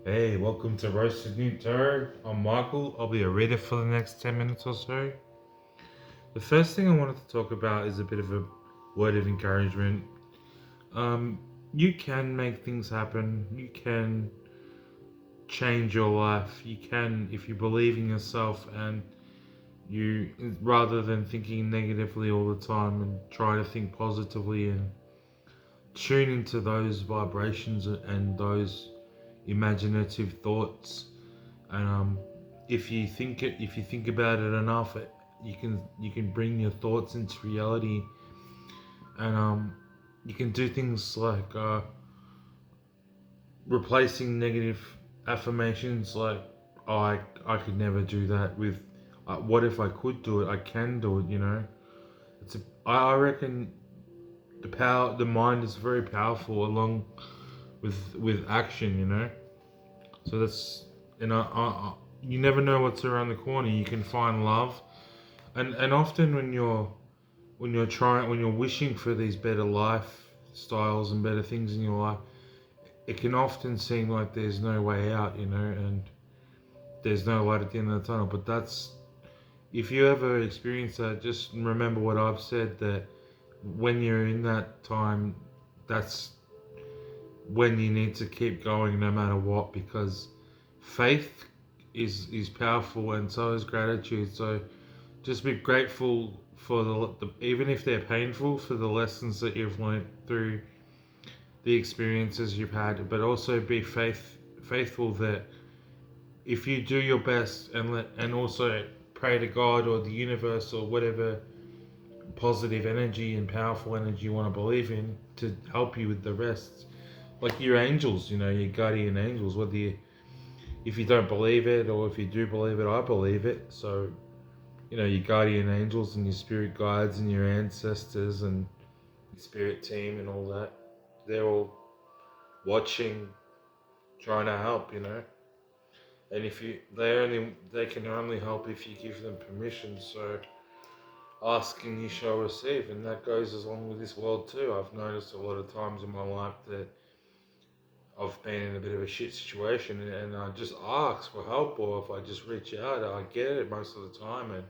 Hey, welcome to Roasted-Newt. I'm Michael. I'll be a reader for the next 10 minutes or so. The first thing I wanted to talk about is a bit of a word of encouragement. Um, you can make things happen. You can change your life. You can, if you believe in yourself and you, rather than thinking negatively all the time and try to think positively and tune into those vibrations and those imaginative thoughts. And if you think about it enough, you can bring your thoughts into reality, and you can do things like replacing negative affirmations like, oh, I could never do that with, what if I could do it? I can do it. I reckon the mind is very powerful along with action. So that's, you never know what's around the corner. You can find love, and often when you're wishing for these better lifestyles and better things in your life, it can often seem like there's no way out, and there's no light at the end of the tunnel. But that's, if you ever experience that, just remember what I've said, that when you're in that time, that's when you need to keep going no matter what, because faith is powerful, and so is gratitude. So just be grateful for the even if they're painful, for the lessons that you've learned through the experiences you've had, but also be faithful that if you do your best and also pray to God or the universe or whatever positive energy and powerful energy you want to believe in to help you with the rest, like your angels, your guardian angels, whether you if you don't believe it or if you do believe it, I believe it. So your guardian angels and your spirit guides and your ancestors and your spirit team and all that. They're all watching, trying to help, And if you, they can only help if you give them permission. So ask and you shall receive, and that goes along with this world too. I've noticed a lot of times in my life that I've been in a bit of a shit situation, and I just ask for help, or if I just reach out, I get it most of the time, and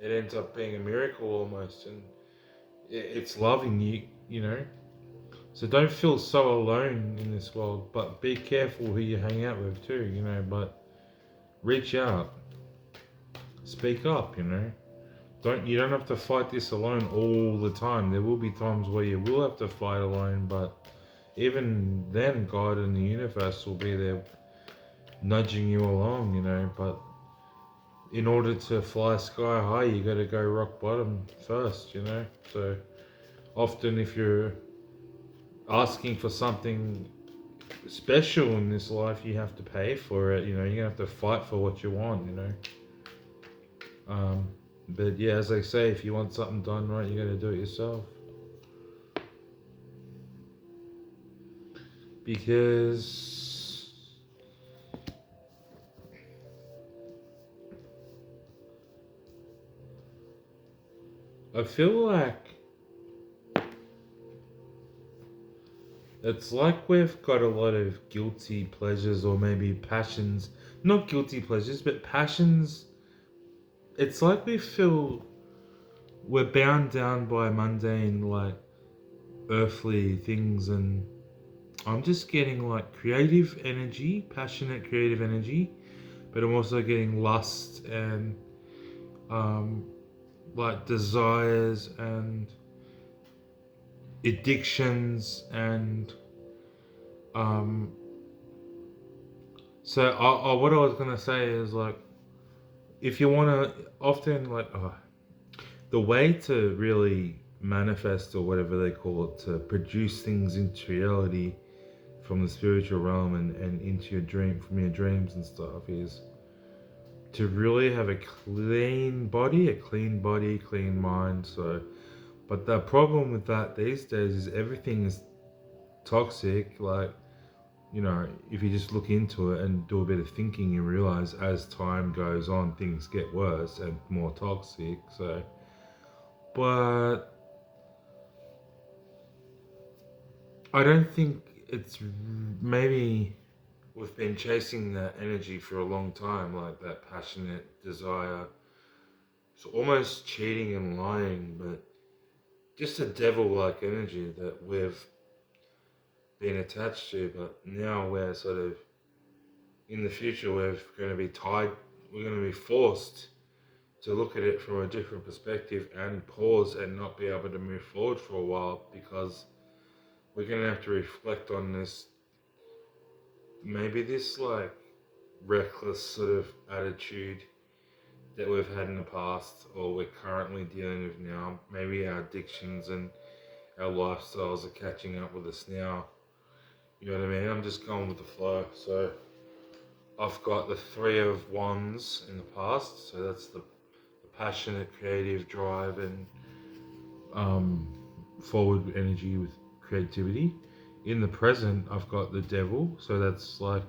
it ends up being a miracle almost, and it's loving you, So don't feel so alone in this world, but be careful who you hang out with too, But reach out, speak up, You don't have to fight this alone all the time. There will be times where you will have to fight alone, but even then, God and the universe will be there nudging you along, But in order to fly sky high, you got to go rock bottom first, So often, if you're asking for something special in this life, you have to pay for it. You have to fight for what you want. But yeah, as I say, if you want something done right, you got to do it yourself. Because I feel like it's like we've got a lot of guilty pleasures or maybe passions. Not guilty pleasures, but passions. It's like we feel we're bound down by mundane, like earthly things, and I'm just getting like creative energy, passionate creative energy, but I'm also getting lust and um, like desires and addictions and um, what I was gonna say is like, if you wanna often like, the way to really manifest or whatever they call it, to produce things into reality from the spiritual realm and into your from your dreams and stuff, is to really have a clean body, clean mind. So, but the problem with that these days is everything is toxic. Like, if you just look into it and do a bit of thinking, you realize as time goes on, things get worse and more toxic. So, but I don't think it's maybe we've been chasing that energy for a long time, like that passionate desire. It's almost cheating and lying, but just a devil-like energy that we've been attached to. But now we're sort of, in the future, we're going to be tied, we're going to be forced to look at it from a different perspective and pause and not be able to move forward for a while, because we're going to have to reflect on this, maybe this like reckless sort of attitude that we've had in the past or we're currently dealing with now. Maybe our addictions and our lifestyles are catching up with us now. You know what I mean? I'm just going with the flow. So I've got the Three of Wands in the past, so that's the passionate, creative drive and forward energy with creativity. In the present, I've got the Devil, so that's like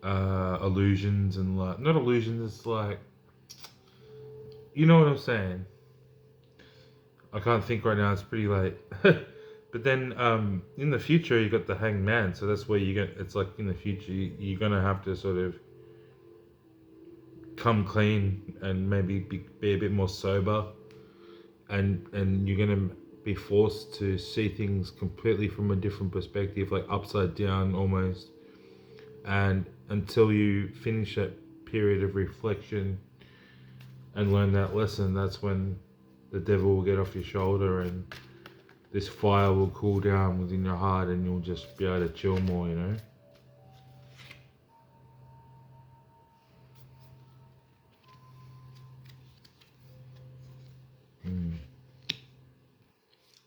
illusions and like, not illusions, it's like, you know what I'm saying. I can't think right now, it's pretty late. But then in the future you got the Hanged Man, so that's where you get, it's like in the future you're gonna have to sort of come clean and maybe be a bit more sober, and you're gonna be forced to see things completely from a different perspective, like upside down almost. And until you finish that period of reflection and learn that lesson, that's when the devil will get off your shoulder and this fire will cool down within your heart and you'll just be able to chill more, you know?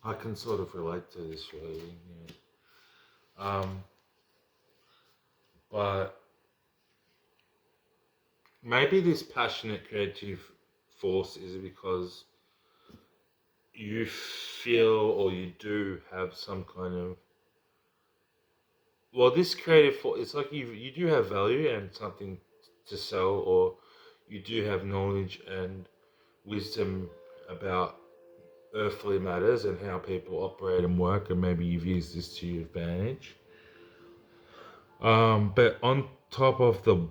I can sort of relate to this feeling, yeah. But maybe this passionate creative force is because you feel or you do have some kind of, well, this creative force, it's like you do have value and something to sell, or you do have knowledge and wisdom about earthly matters and how people operate and work, and maybe you've used this to your advantage. But on top of the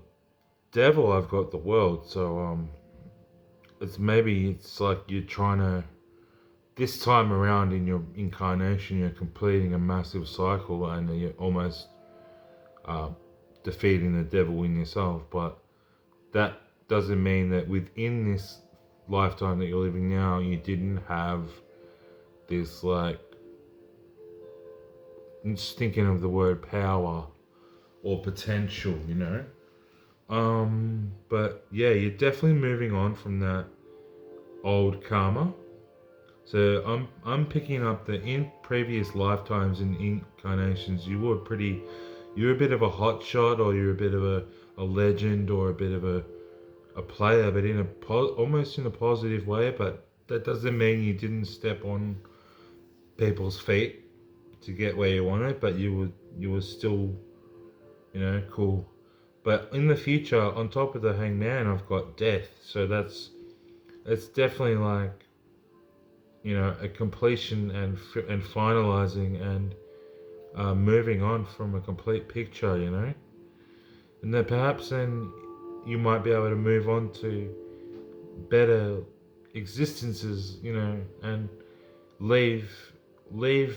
devil, I've got the world. So it's like you're trying to, this time around in your incarnation, you're completing a massive cycle and you're almost defeating the devil in yourself. But that doesn't mean that within this lifetime that you're living now, you didn't have this, like, I'm just thinking of the word power or potential, you know. But yeah, you're definitely moving on from that old karma. So I'm picking up that in previous lifetimes and incarnations, you're a bit of a hot shot, or you're a bit of a legend, or a bit of a player, but in almost in a positive way. But that doesn't mean you didn't step on people's feet to get where you wanted, but you were still, you know, cool. But in the future, on top of the Hangman, I've got death. So it's definitely like, you know, a completion and finalizing and moving on from a complete picture, you know. And then perhaps then you might be able to move on to better existences, you know, and leave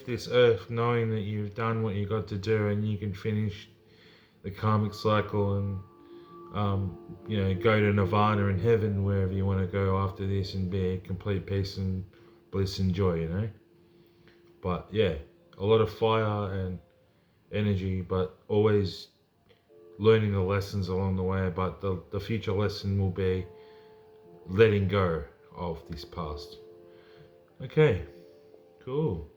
this earth knowing that you've done what you got to do, and you can finish the karmic cycle and you know, go to nirvana in heaven, wherever you want to go after this, and be complete peace and bliss and joy, you know. But yeah, a lot of fire and energy, but always learning the lessons along the way. But the future lesson will be letting go of this past. Okay, cool.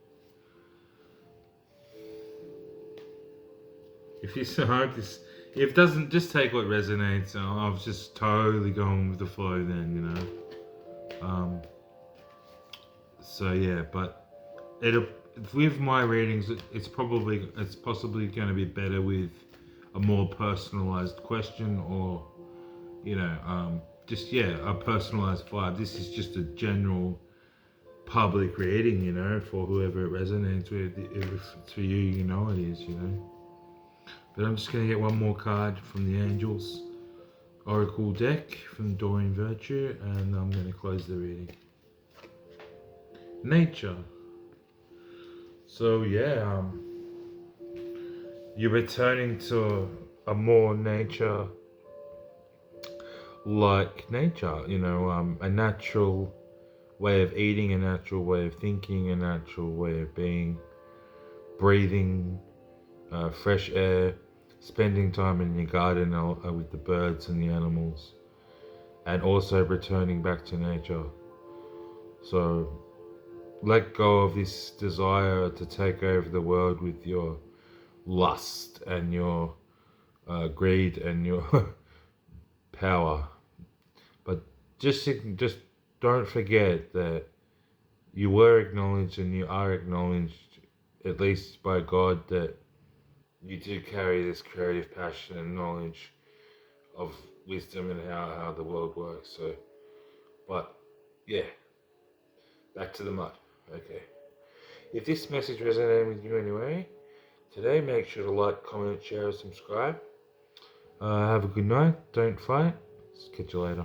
If you hope this, if it doesn't, just take what resonates. I've just totally gone with the flow then, you know. So yeah, but with my readings, it's possibly going to be better with a more personalized question, or, you know, just, yeah, a personalized vibe. This is just a general public reading, you know, for whoever it resonates with. If it's for you, you know it is, you know. But I'm just going to get one more card from the Angels Oracle deck from Doreen Virtue, and I'm going to close the reading. Nature. So yeah, you're returning to a more nature nature, a natural way of eating, a natural way of thinking, a natural way of being, breathing fresh air, spending time in your garden with the birds and the animals, and also returning back to nature. So let go of this desire to take over the world with your lust and your greed and your power. But just don't forget that you were acknowledged and you are acknowledged, at least by God, that you do carry this creative passion and knowledge of wisdom and how the world works. So, but yeah, back to the mud. Okay. If this message resonated with you anyway, today make sure to like, comment, share, and subscribe. Have a good night. Don't fight. Catch you later.